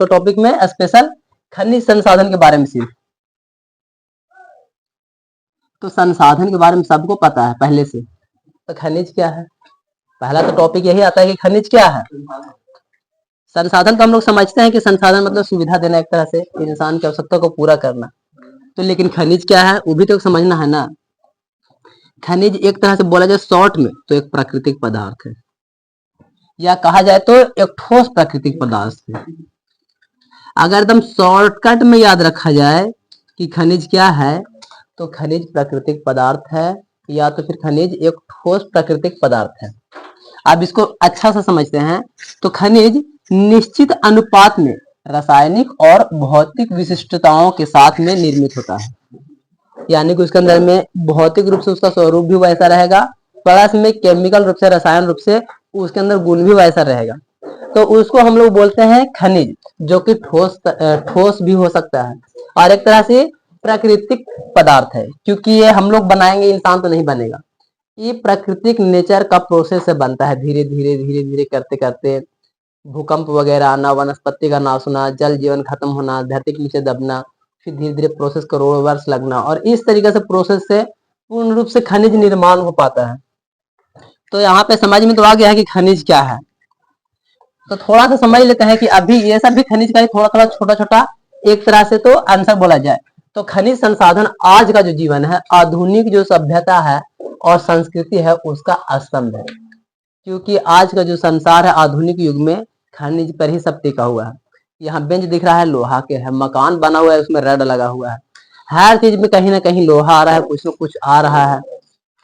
तो टॉपिक में स्पेशल खनिज संसाधन के बारे में सीख। तो संसाधन के बारे में सबको पता है पहले से, तो खनिज क्या है, पहला तो टॉपिक यही आता है कि खनिज क्या है। संसाधन तो हम लोग समझते हैं कि संसाधन मतलब सुविधा देना, एक तरह से इंसान की आवश्यकता को पूरा करना। तो लेकिन खनिज क्या है वो भी तो समझना है ना। खनिज एक तरह से बोला जाए शॉर्ट में तो एक प्राकृतिक पदार्थ है, या कहा जाए तो एक ठोस प्राकृतिक पदार्थ है। अगर एकदम शॉर्टकट में याद रखा जाए कि खनिज क्या है, तो खनिज प्राकृतिक पदार्थ है, या तो फिर खनिज एक ठोस प्राकृतिक पदार्थ है। अब इसको अच्छा से समझते हैं तो खनिज निश्चित अनुपात में रासायनिक और भौतिक विशिष्टताओं के साथ में निर्मित होता है, यानी कि उसके अंदर में भौतिक रूप से उसका स्वरूप भी वैसा रहेगा, प्लस में केमिकल रूप से, रसायन रूप से उसके अंदर गुण भी वैसा रहेगा। तो उसको हम लोग बोलते हैं खनिज, जो कि ठोस भी हो सकता है और एक तरह से प्राकृतिक पदार्थ है, क्योंकि ये हम लोग बनाएंगे, इंसान तो नहीं बनेगा। ये प्राकृतिक नेचर का प्रोसेस से बनता है, धीरे धीरे धीरे धीरे करते करते भूकंप वगैरह आना, वनस्पति का नाश होना, जल जीवन खत्म होना, धरती के नीचे दबना, फिर धीरे धीरे प्रोसेस करोड़ों वर्ष लगना, और इस तरीके से प्रोसेस से पूर्ण रूप से खनिज निर्माण हो पाता है। तो यहाँ पे समझ में तो आ गया है कि खनिज क्या है। तो थोड़ा सा समझ लेते हैं कि अभी ये सब भी खनिज का ही थोड़ा थोड़ा छोटा छोटा एक तरह से तो आंसर बोला जाए। तो खनिज संसाधन आज का जो जीवन है, आधुनिक जो सभ्यता है और संस्कृति है, उसका स्तंभ है, क्योंकि आज का जो संसार है आधुनिक युग में खनिज पर ही सब टिका हुआ है। यहाँ बेंच दिख रहा है, लोहा के है, मकान बना हुआ है, उसमें रड लगा हुआ है, हर चीज में कहीं ना कहीं लोहा आ रहा है, कुछ न कुछ आ रहा है,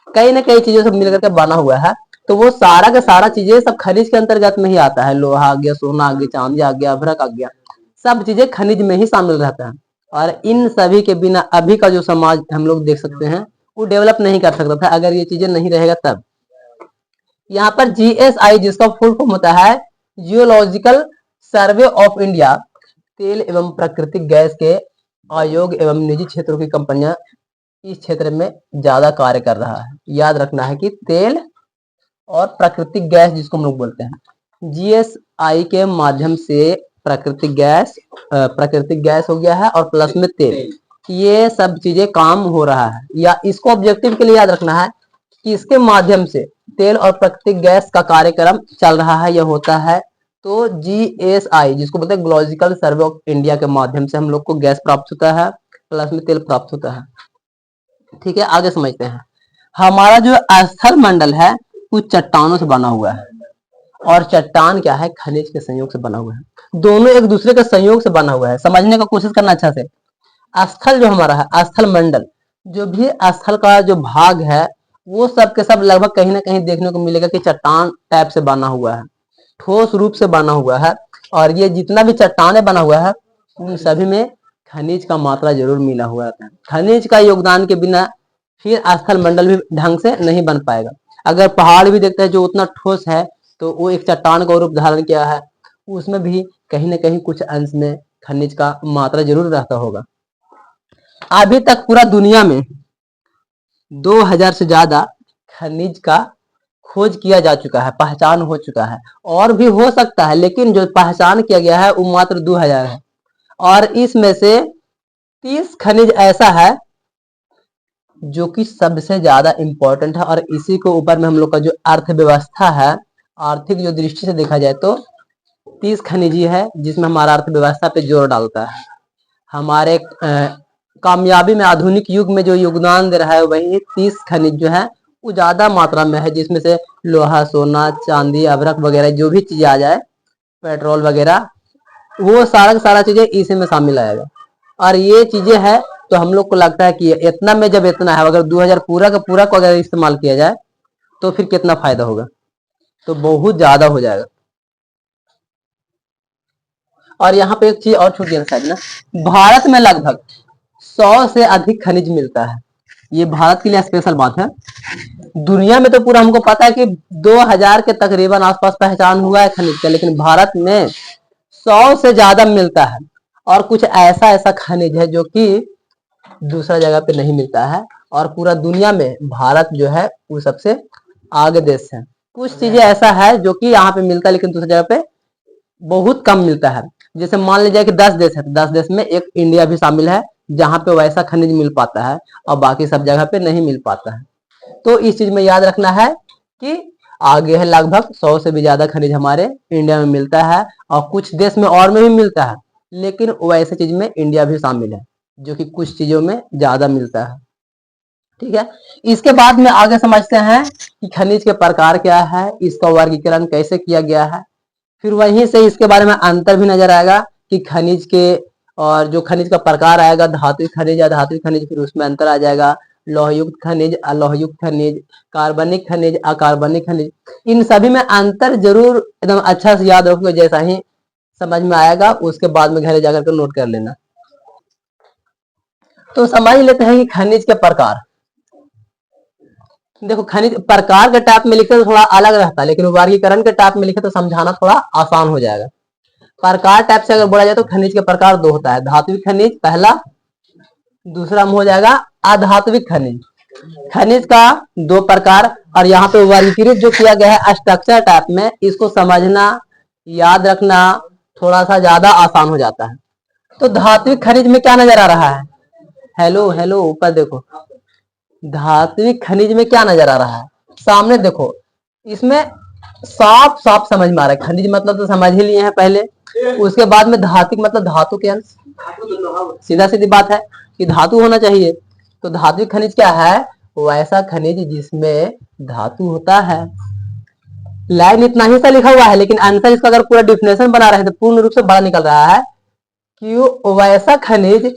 कई ना कई चीजों से मिलकर के बना हुआ है। तो वो सारा का सारा चीजें सब खनिज के अंतर्गत में ही आता है। लोहा आ गया, सोना आ गया, चांदी आ गया, अभ्रक आ गया, सब चीजें खनिज में ही शामिल रहता है। और इन सभी के बिना अभी का जो समाज हम लोग देख सकते हैं वो डेवलप नहीं कर सकता था, अगर ये चीजें नहीं रहेगा तब। यहाँ पर GSI, जिसका फुल फॉर्म होता है जियोलॉजिकल सर्वे ऑफ इंडिया, तेल एवं प्राकृतिक गैस के आयोग एवं निजी क्षेत्रों की कंपनियां इस क्षेत्र में ज्यादा कार्य कर रहा है। याद रखना है कि तेल और प्राकृतिक गैस जिसको हम लोग बोलते हैं, GSI के माध्यम से प्राकृतिक गैस हो गया है, और प्लस में तेल, ये सब चीजें काम हो रहा है। या इसको ऑब्जेक्टिव के लिए याद रखना है कि इसके माध्यम से तेल और प्राकृतिक गैस का कार्यक्रम चल रहा है, यह होता है। तो GSI, जिसको बोलते हैं जियोलॉजिकल सर्वे ऑफ इंडिया, के माध्यम से हम लोग को गैस प्राप्त होता है, प्लस में तेल प्राप्त होता है। ठीक है, आगे समझते हैं। हमारा जो स्थल मंडल है वो चट्टानों से बना हुआ है, और चट्टान क्या है, खनिज के संयोग से बना हुआ है। दोनों एक दूसरे के संयोग से बना हुआ है, समझने का कोशिश करना अच्छा से। स्थल जो हमारा है, स्थल मंडल, जो भी स्थल का जो भाग है, वो सब के सब लगभग कहीं ना कहीं देखने को मिलेगा कि चट्टान टाइप से बना हुआ है, ठोस रूप से बना हुआ है। और ये जितना भी चट्टाने बना हुआ है, उन सभी में खनिज का मात्रा जरूर मिला हुआ है। खनिज का योगदान के बिना फिर स्थल मंडल भी ढंग से नहीं बन पाएगा। अगर पहाड़ भी देखते हैं जो उतना ठोस है, तो वो एक चट्टान का रूप धारण किया है, उसमें भी कहीं ना कहीं कुछ अंश में खनिज का मात्रा जरूर रहता होगा। अभी तक पूरा दुनिया में 2000 से ज्यादा खनिज का खोज किया जा चुका है, पहचान हो चुका है, और भी हो सकता है, लेकिन जो पहचान किया गया है वो मात्र 2000 है। और इसमें से 30 खनिज ऐसा है जो कि सबसे ज्यादा इंपॉर्टेंट है, और इसी के ऊपर में हम लोग का जो अर्थव्यवस्था है, आर्थिक जो दृष्टि से देखा जाए तो 30 खनिज है जिसमें हमारा अर्थव्यवस्था पे जोर डालता है। हमारे कामयाबी में आधुनिक युग में जो योगदान दे रहा है, वही 30 खनिज जो है वो ज्यादा मात्रा में है, जिसमें से लोहा, सोना, चांदी, अभ्रक वगैरह जो भी चीज आ जाए, पेट्रोल वगैरह, वो सारा चीजें इसी में शामिल आएगा। और ये चीजें है तो हम लोग को लगता है कि इतना में जब इतना है, अगर 2000 पूरा का पूरा को अगर इस्तेमाल किया जाए तो फिर कितना फायदा होगा, तो बहुत ज्यादा हो जाएगा। और यहाँ पे एक चीज और छूट गया शायद ना, भारत में लगभग 100 से अधिक खनिज मिलता है। ये भारत के लिए स्पेशल बात है। दुनिया में तो पूरा हमको पता है कि 2000 के तकरीबन आसपास पहचान हुआ है खनिज का, लेकिन भारत में 100 से ज्यादा मिलता है। और कुछ ऐसा खनिज है जो कि दूसरा जगह पे नहीं मिलता है, और पूरा दुनिया में भारत जो है वो सबसे आगे देश है। कुछ चीजें ऐसा है जो कि यहाँ पे मिलता है लेकिन दूसरी जगह पे बहुत कम मिलता है। जैसे मान लीजिए कि 10 देश है तो 10 देश में एक इंडिया भी शामिल है जहां पे वैसा खनिज मिल पाता है और बाकी सब जगह पे नहीं मिल पाता है। तो इस चीज में याद रखना है कि आगे है लगभग 100 से भी ज्यादा खनिज हमारे इंडिया में मिलता है और कुछ देश में और में भी मिलता है, लेकिन वैसे चीज में इंडिया भी शामिल है जो कि कुछ चीजों में ज्यादा मिलता है। ठीक है, इसके बाद में आगे समझते हैं कि खनिज के प्रकार क्या है, इसका वर्गीकरण कैसे किया गया है। फिर वहीं से इसके बारे में अंतर भी नजर आएगा कि खनिज के और जो खनिज का प्रकार आएगा, धात्विक खनिज, अधात्विक खनिज, फिर उसमें अंतर आ जाएगा। लौहयुक्त खनिज, अलोहयुक्त खनिज, कार्बनिक खनिज, अकार्बनिक खनिज, इन सभी में अंतर जरूर एकदम अच्छा से याद रखो। जैसा ही समझ में आएगा उसके बाद में घर जाकर के नोट कर लेना। तो समझ लेते हैं कि खनिज के प्रकार। देखो, खनिज प्रकार के टाइप में लिखे तो थोड़ा अलग रहता है, लेकिन वर्गीकरण के टाइप में लिखे तो समझाना थोड़ा आसान हो जाएगा। प्रकार टाइप से अगर बोला जाए तो खनिज के प्रकार दो होता है, धात्विक खनिज पहला, दूसरा में हो जाएगा अधात्विक खनिज। खनिज का दो प्रकार, और यहाँ पे वर्गीकृत जो किया गया है स्ट्रक्चर टाइप में, इसको समझना याद रखना थोड़ा सा ज्यादा आसान हो जाता है। तो धात्विक खनिज में क्या नजर आ रहा है, हेलो हेलो ऊपर देखो, धात्विक खनिज में क्या नजर आ रहा है, सामने देखो, इसमें साफ साफ समझ में आ रहा है। खनिज मतलब तो समझ ही लिए हैं पहले, उसके बाद में धात्विक मतलब धातु के अंश, सीधा सीधी बात है कि धातु होना चाहिए। तो धात्विक खनिज क्या है, वैसा खनिज जिसमें धातु होता है। लाइन इतना ही सा लिखा हुआ है, लेकिन आंसर इसका अगर पूरा डिफिनेशन बना रहे तो पूर्ण रूप से बाहर निकल रहा है कि वैसा खनिज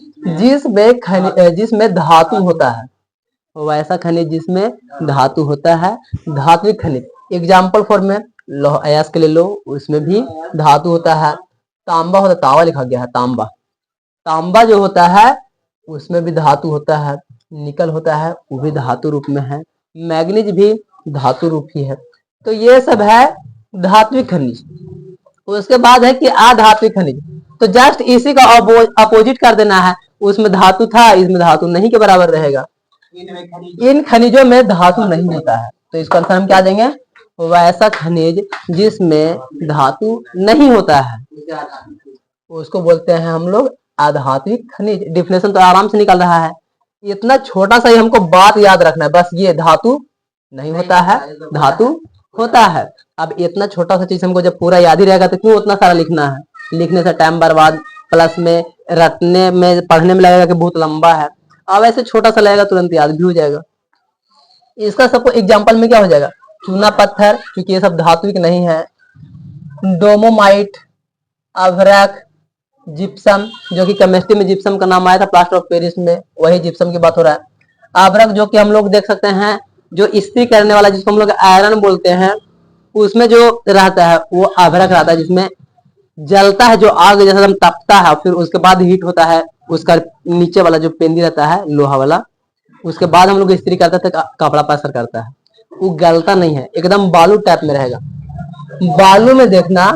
जिसमें धातु होता है, वैसा खनिज जिसमें धातु होता है, धात्विक खनिज। एग्जाम्पल फॉर में लोह अयस्क ले लो, उसमें भी धातु होता है। तांबा होता है, तावा लिखा गया है, तांबा, तांबा जो होता है उसमें भी धातु होता है। निकल होता है, वो भी धातु रूप में है। मैग्नीज भी धातु रूप ही है। तो ये सब है धात्विक खनिज। उसके बाद है कि अधात्विक खनिज, तो जस्ट इसी का अपोजिट कर देना है, उसमें धातु था, इसमें धातु नहीं के बराबर रहेगा। इन खनिजों में धातु नहीं होता है, तो इसका आंसर हम क्या देंगे, वैसा खनिज जिसमें धातु नहीं होता है उसको बोलते हैं हम लोग अधात्विक खनिज। डिफिनेशन तो आराम से निकल रहा है, इतना छोटा सा ही हमको बात याद रखना है बस, ये धातु नहीं होता है, धातु होता है। अब इतना छोटा सा चीज हमको जब पूरा याद ही रहेगा तो क्यों उतना सारा लिखना है, लिखने से टाइम बर्बाद, प्लस में रटने में पढ़ने में लगेगा कि बहुत लंबा है। अब ऐसे छोटा सा लगेगा तुरंत याद भी हो जाएगा। इसका सबको एग्जाम्पल में क्या हो जाएगा, चूना पत्थर, क्योंकि ये सब धात्विक नहीं है। डोमोमाइट, अभ्रक, जिप्सम, जो कि केमिस्ट्री में जिप्सम का नाम आया था प्लास्टर ऑफ पेरिस में, वही जिप्सम की बात हो रहा है। अभ्रक जो कि हम लोग देख सकते हैं, जो इस्त्री करने वाला जिसको हम लोग आयरन बोलते हैं, उसमें जो रहता है वो अभ्रक रहता है, जिसमें जलता है, जो आग जैसा हम तपता है, फिर उसके बाद हीट होता है, उसका नीचे वाला जो पेंदी रहता है लोहा वाला, उसके बाद हम लोग इस्त्री करते थे, कपड़ा प्रेसर करता है, वो गलता नहीं है, एकदम बालू टाइप में रहेगा। बालू में देखना,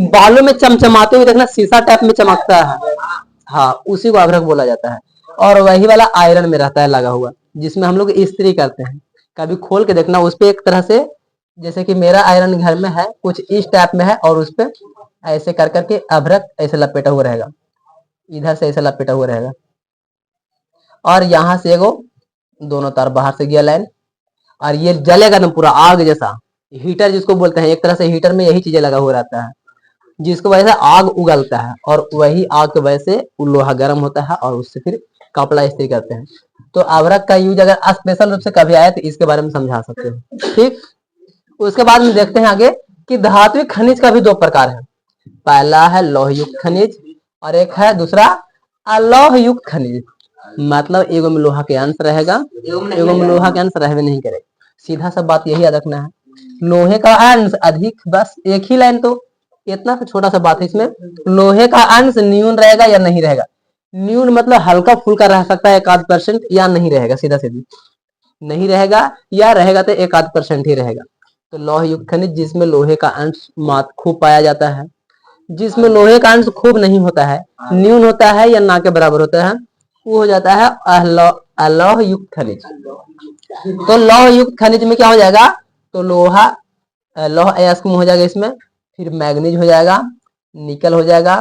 बालू में चमचमाते हुए देखना, शीशा टाइप में चमकता है, हाँ उसी को अभ्रक बोला जाता है। और वही वाला आयरन में रहता है लगा हुआ, जिसमें हम लोग इस्त्री करते हैं। कभी खोल के देखना, उस पे एक तरह से, जैसे कि मेरा आयरन घर में है कुछ इस टाइप में है, और उस पे ऐसे कर करके अभ्रक ऐसे लपेटा हुआ रहेगा, इधर से ऐसे लपेटा हुआ रहेगा, और यहाँ से एगो दोनों तार बाहर से गया लाइन, और ये जलेगा ना पूरा आग जैसा, हीटर जिसको बोलते हैं, एक तरह से हीटर में यही चीजें लगा हुआ रहता है, जिसको वजह से आग उगलता है, और वही आग की वजह से लोहा गर्म होता है, और उससे फिर कपड़ा इस्त्री करते हैं। तो अभ्रक का यूज अगर स्पेशल रूप से कभी आए तो इसके बारे में समझा सकते हैं। ठीक, उसके बाद में देखते हैं आगे कि धात्विक खनिज का भी दो प्रकार है, पहला है लौहयुक्त खनिज और एक है दूसरा अलोहयुक्त खनिज। मतलब एगो में लोहा के अंश रहेगा, एगो में लोहा के अंश रहवे नहीं करेगा। सीधा सा बात यही याद रखना है, लोहे का अंश अधिक, बस एक ही लाइन, तो इतना सा छोटा सा बात है इसमें, लोहे का अंश न्यून रहेगा या नहीं रहेगा। न्यून मतलब हल्का फुल्का रह सकता है 1-8% या नहीं रहेगा, सीधा सीधी नहीं रहेगा, या रहेगा तो 1-8% ही रहेगा। तो लौह युक्त खनिज जिसमें लोहे का अंश खूब पाया जाता है, जिसमें लोहे का अंश खूब नहीं होता है, न्यून होता है या ना के बराबर होता है, वो हो जाता है अलोह युक्त खनिज। तो लौह युक्त खनिज में क्या हो जाएगा, तो लोहा, लौह अयस्क हो जाएगा इसमें, फिर मैग्नीज हो जाएगा, निकल हो जाएगा,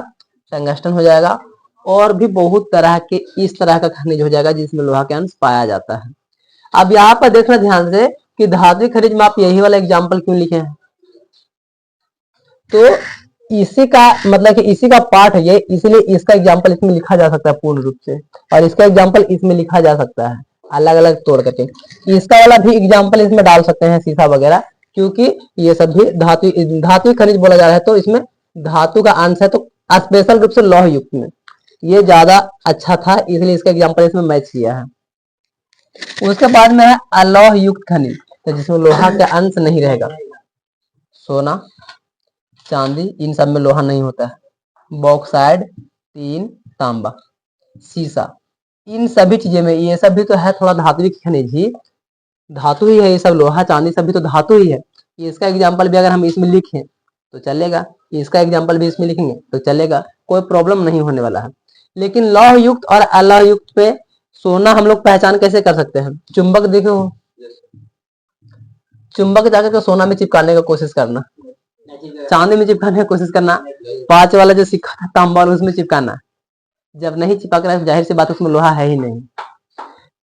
टंगस्टन हो जाएगा, और भी बहुत तरह के इस तरह का खनिज हो जाएगा जिसमें लोहा के अंश पाया जाता है। अब यहाँ पर देखना ध्यान से कि धात्विक खनिज में आप यही वाला एग्जाम्पल क्यों लिखे हैं, तो इसी का मतलब कि इसी का पार्ट है ये, इसलिए इसका एग्जाम्पल इसमें लिखा जा सकता है पूर्ण रूप से, और इसका एग्जाम्पल इसमें लिखा जा सकता है अलग अलग तोड़ करके। इसका वाला भी एग्जाम्पल इसमें डाल सकते हैं, शीशा वगैरह, क्योंकि ये सब भी धातु खनिज बोला जा रहा है, तो इसमें धातु का अंश है, तो स्पेशल रूप से लौह युक्त में ये ज्यादा अच्छा था, इसलिए इसका एग्जाम्पल इसमें मैच किया है। उसके बाद में है अलौह युक्त खनिज, तो जिसमें लोहा का अंश नहीं रहेगा। सोना, चांदी, इन सब में लोहा नहीं होता है। बॉक्साइड, टीन, तांबा, सीसा, इन सभी चीजें में ये सब भी तो है थोड़ा धात्विक खनिज ही, धातु ही है ये सब, लोहा चांदी सब भी तो धातु ही है। इसका एग्जाम्पल भी अगर हम इसमें लिखें तो चलेगा, इसका एग्जाम्पल भी इसमें लिखेंगे तो चलेगा, कोई प्रॉब्लम नहीं होने वाला है। लेकिन लौह युक्त और अलौह युक्त पे सोना हम लोग पहचान कैसे कर सकते हैं? चुंबक देखो, चुंबक जाकर के सोना में चिपकाने का कोशिश करना, चांदी में चिपकाने की कोशिश करना, 5 वाला जो सिक्का था तांबा वाला उसमें चिपकाना, जब नहीं चिपक रहा है जाहिर सी बात उसमें लोहा है ही नहीं।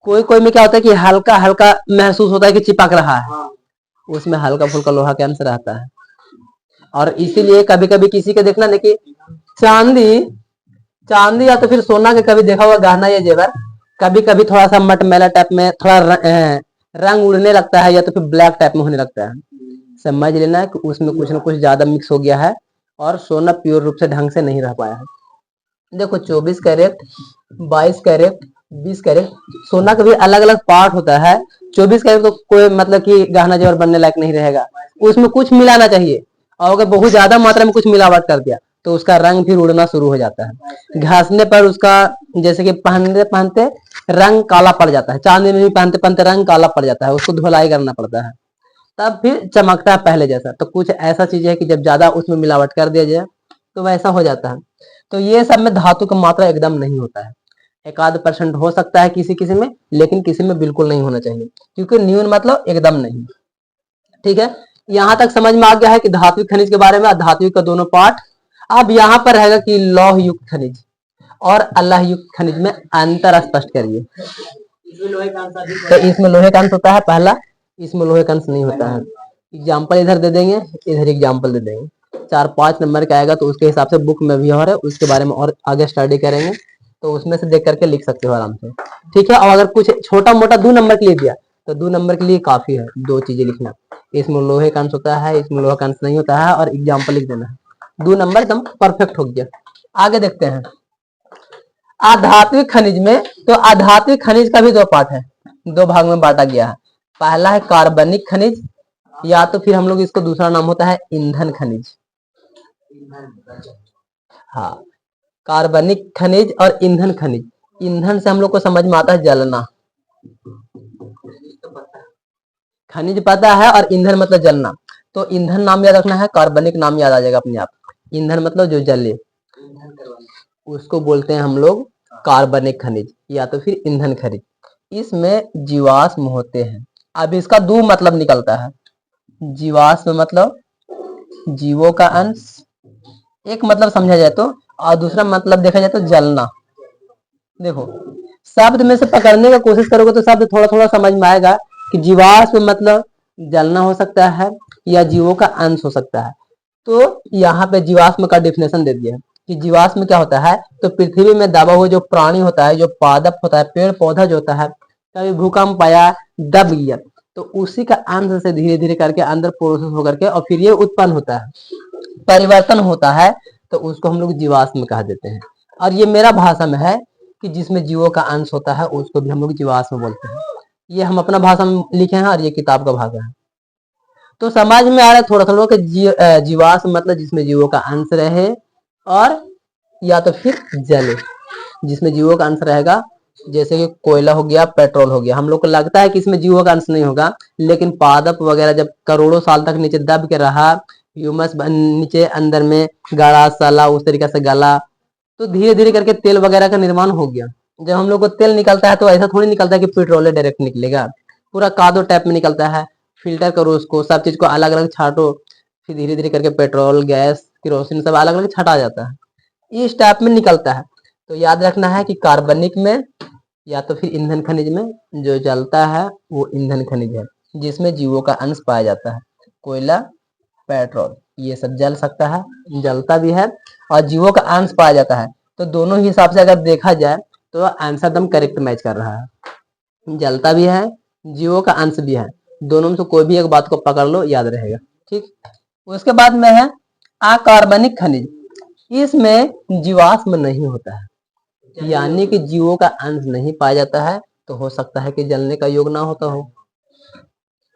कोई कोई में क्या होता है कि हल्का हल्का महसूस होता है कि चिपक रहा है, उसमें हल्का फुल्का लोहा का अंश रहता है। और इसीलिए कभी कभी किसी का देखना देखिए चांदी चांदी या तो फिर सोना के कभी देखा हुआ गहना या जेवर, कभी कभी थोड़ा सा मटमैला टाइप में थोड़ा रंग उड़ने लगता है या तो फिर ब्लैक टाइप में होने लगता है, समझ लेना कि उसमें कुछ ना कुछ ज्यादा मिक्स हो गया है और सोना प्योर रूप से ढंग से नहीं रह पाया है। देखो 24 कैरेट, 22 कैरेट, 20 कैरेट, सोना का भी अलग अलग पार्ट होता है। 24 कैरेट तो कोई मतलब कि गहना जेवर बनने लायक नहीं रहेगा, उसमें कुछ मिलाना चाहिए, और अगर बहुत ज्यादा मात्रा में कुछ मिलावट कर दिया तो उसका रंग फिर उड़ना शुरू हो जाता है। घासने पर उसका जैसे कि पहनते पहनते रंग काला पड़ जाता है, चांदी में भी पहनते पहनते रंग काला पड़ जाता है, उसको धुलाई करना पड़ता है तब फिर चमकता है पहले जैसा। तो कुछ ऐसा चीज है कि जब ज्यादा उसमें मिलावट कर दिया जाए तो वैसा हो जाता है। तो ये सब में धातु का मात्रा एकदम नहीं होता है, 1-8% हो सकता है किसी किसी में, लेकिन किसी में बिल्कुल नहीं होना चाहिए, क्योंकि न्यून मतलब एकदम नहीं। ठीक है, यहाँ तक समझ में आ गया है कि धात्विक खनिज के बारे में, धात्विक का दोनों पार्ट। अब यहाँ पर रहेगा कि लौह युक्त खनिज और अलौह युक्त खनिज में अंतर स्पष्ट करिए। तो इसमें लोहे का अंश होता है पहला, इसमें लोहे का अंश नहीं होता है। एग्जाम्पल इधर दे देंगे, इधर एग्जाम्पल दे देंगे, 4-5 नंबर का आएगा तो उसके हिसाब से बुक में भी और है, उसके बारे में और आगे स्टडी करेंगे तो उसमें से देख करके लिख सकते हो आराम से। ठीक है, और अगर कुछ छोटा मोटा 2 नंबर के लिए दिया तो 2 नंबर के लिए काफी है 2 चीजें लिखना, इसमें लोहे का अंश होता है, इसमें लोहे का अंश नहीं होता है, और एग्जाम्पल लिख देना है, 2 नंबर एकदम परफेक्ट हो गया। आगे देखते हैं आधात्विक खनिज में। तो आधात्विक खनिज का भी 2 पार्ट है, 2 भाग में बांटा गया है। पहला है कार्बनिक खनिज, या तो फिर हम लोग इसको दूसरा नाम होता है ईंधन खनिज। हाँ, कार्बनिक खनिज और ईंधन खनिज। ईंधन से हम लोग को समझ में आता है जलना, खनिज पता है, और ईंधन मतलब जलना। तो ईंधन नाम याद रखना है, कार्बनिक नाम याद आ जाएगा अपने आप। ईंधन मतलब जो जले उसको बोलते हैं हम लोग कार्बनिक खनिज या तो फिर ईंधन खनिज। इसमें जीवाश्म होते हैं। अब इसका 2 मतलब निकलता है, जीवाश्म मतलब जीवों का अंश, एक मतलब समझा जाए तो, और दूसरा मतलब देखा जाए तो जलना। देखो शब्द में से पकड़ने का कोशिश करोगे तो शब्द थोड़ा थोड़ा समझ में आएगा कि जीवाश्म मतलब जलना हो सकता है या जीवों का अंश हो सकता है। तो यहाँ पे जीवाश्म का डेफिनेशन दे दिया है कि जीवाश्म क्या होता है, तो पृथ्वी में दबा हुआ जो प्राणी होता है, जो पादप होता है, पेड़ पौधा जो होता है, कभी भूकंप आया दब गया तो उसी का अंश से धीरे धीरे करके अंदर प्रोसेस होकर के और फिर ये उत्पन्न होता है, परिवर्तन होता है, तो उसको हम लोग जीवाश्म कह देते हैं। और ये मेरा भाषा में है कि जिसमें जीवों का अंश होता है उसको भी हम लोग जीवाश्म बोलते हैं। ये हम अपना भाषा में लिखे हैं और ये किताब का भाषा है। तो समझ में आ रहा है थोड़ा थोड़ा कि जीवाश्म मतलब जिसमें जीवों का अंश रहे, और या तो फिर जले, जिसमें जीवों का अंश रहेगा, जैसे कि कोयला हो गया, पेट्रोल हो गया। हम लोग को लगता है कि इसमें जीवों का अंश नहीं होगा, लेकिन पादप वगैरह जब करोड़ों साल तक नीचे दब के रहा, ह्यूमस नीचे अंदर में गाढ़ा सला उस तरीके से गला, तो धीरे धीरे करके तेल वगैरह का निर्माण हो गया। जब हम लोग को तेल निकलता है तो ऐसा थोड़ी निकलता है कि पेट्रोल डायरेक्ट निकलेगा, पूरा कादो टाइप में निकलता है। फिल्टर करो उसको, सब चीज को अलग अलग छाटो, फिर धीरे धीरे करके पेट्रोल, गैस, केरोसिन सब अलग अलग छटा जाता है, इस टाइप में निकलता है। तो याद रखना है कि कार्बनिक में या तो फिर ईंधन खनिज में जो जलता है वो ईंधन खनिज है, जिसमें जीवों का अंश पाया जाता है। कोयला, पेट्रोल ये सब जल सकता है, जलता भी है और जीवों का अंश पाया जाता है। तो दोनों ही हिसाब से अगर देखा जाए तो आंसर एकदम करेक्ट मैच कर रहा है। जलता भी है, जीवों का अंश भी है, दोनों में से कोई भी एक बात को पकड़ लो, याद रहेगा। ठीक, उसके बाद में है अकार्बनिक खनिज। इसमें जीवाश्म नहीं होता है, यानी कि जीवों का अंश नहीं पाया जाता है, तो हो सकता है कि जलने का योग ना होता हो।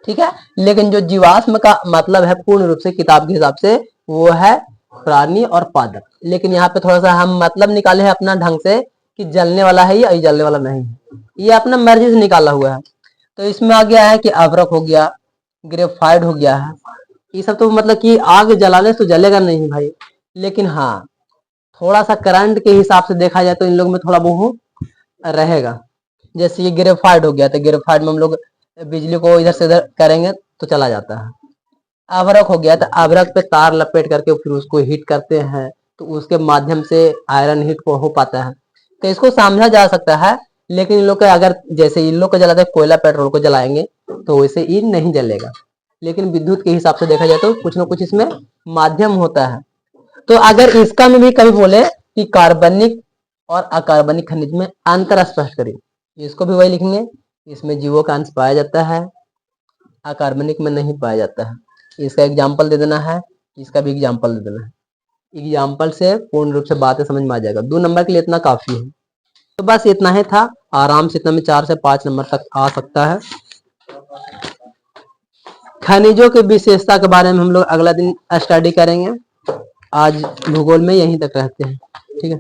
ठीक है, लेकिन जो जीवाश्म का मतलब है पूर्ण रूप से किताब के हिसाब से वो है प्राणी और पादप। लेकिन यहाँ पे थोड़ा सा हम मतलब निकाले हैं अपना ढंग से कि जलने वाला है या जलने वाला नहीं है, ये अपना मर्जी से निकाला हुआ है। तो इसमें आ गया है कि अभ्रक हो गया, ग्रेफाइड हो गया है, ये सब तो मतलब कि आग जलाने से तो जलेगा नहीं भाई, लेकिन हाँ थोड़ा सा करंट के हिसाब से देखा जाए तो इन लोग में थोड़ा बहुत रहेगा। जैसे ये ग्रेफाइड हो गया, तो ग्रेफाइड में हम लोग बिजली को इधर से इधर करेंगे तो चला जाता है। अभ्रक हो गया, तो अभ्रक पे तार लपेट करके फिर उसको हीट करते हैं, तो उसके माध्यम से आयरन हीट को हो पाता है। तो इसको समझा जा सकता है, लेकिन इन लोग का अगर जैसे इन लोग को जलाते कोयला पेट्रोल को जलाएंगे तो वैसे ये नहीं जलेगा। लेकिन विद्युत के हिसाब से देखा जाए तो कुछ ना कुछ इसमें माध्यम होता है। तो अगर इसका में भी कभी बोले कि कार्बनिक और अकार्बनिक खनिज में अंतर स्पष्ट करें, इसको भी वही लिखेंगे, इसमें जीवों का अंश पाया जाता है, अकार्बनिक में नहीं पाया जाता है। इसका एग्जाम्पल दे देना है, इसका भी एग्जाम्पल दे देना है। एग्जाम्पल से पूर्ण रूप से बातें समझ में आ जाएगा। 2 नंबर के लिए इतना काफी है। तो बस इतना ही था, आराम से इतना में 4 से 5 नंबर तक आ सकता है। खनिजों की विशेषता के बारे में हम लोग अगला दिन स्टडी करेंगे। आज भूगोल में यहीं तक रहते हैं। ठीक है।